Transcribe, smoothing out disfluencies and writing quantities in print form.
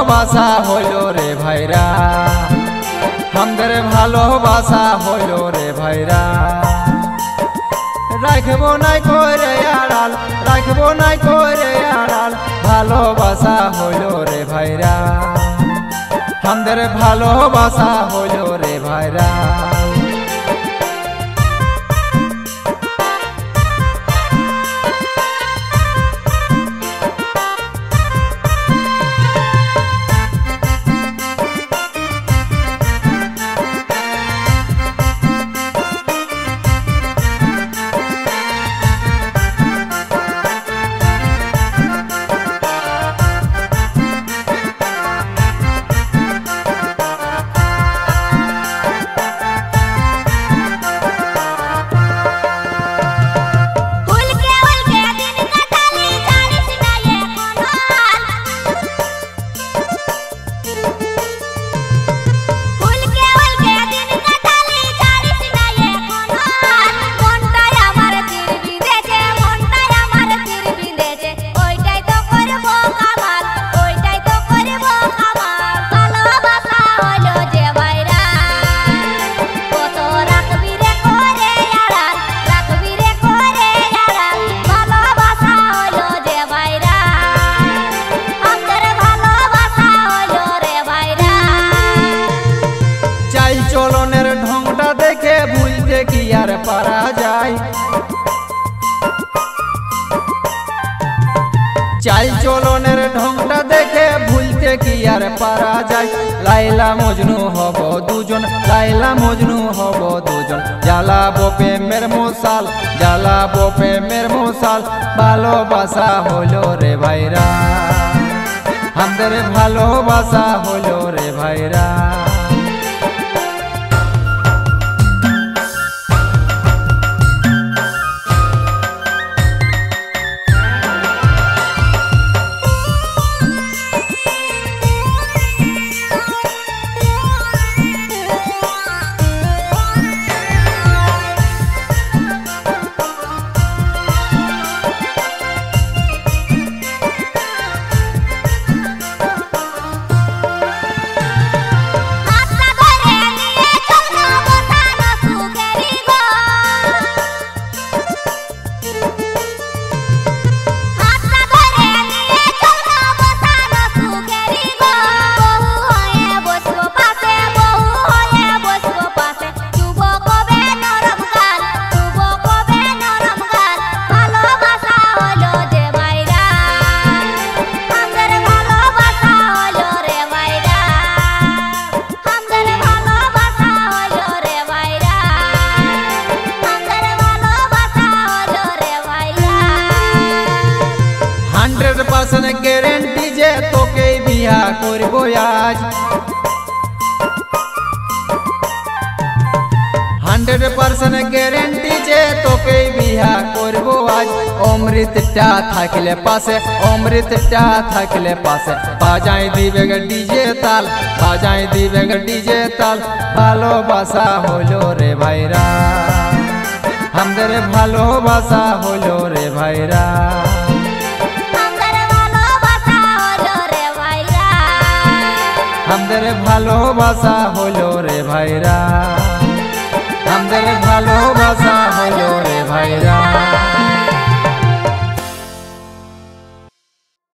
ভালোবাসা হইলো রে ভাইরা, আমাদের ভালোবাসা হইলো রে ভাইরা। রাখবো নাই করে আড়াল, রাখবো নাই করে আড়াল, ভালোবাসা হইলো রে ভাইরা, আমাদের ভালোবাসা হইলো রে ভাইরা। চলনের ঢংটা দেখে ভুলতে কি আর পারা যায়, চাল চলনের ঢংটা দেখে ভুলতে কি আর পারা যায়। লাইলা মজনু হব দুজন, লাইলা মজনু হব দুজন, জ্বালাবো প্রেমের মশাল, জ্বালাবো প্রেমের মশাল। ভালোবাসা হলো রে ভাইরা, আমাদের ভালোবাসা হলো রে ভাইরা। গ্যারেন্টি যে তোকে বিয়া করব আজ, 100% গ্যারেন্টি যে তোকে বিয়া করব আজ। অমৃতটা থাকলে পাশে, অমৃতটা থাকলে পাশে, বাজাই দিবে ডিজে তাল, বাজাই দিবে ডিজে তাল। ভালোবাসা হলো রে ভাইরা, আমাদের ভালোবাসা হলো রে ভাইরা, আমাদের ভালোবাসা হলো রে ভাইরা।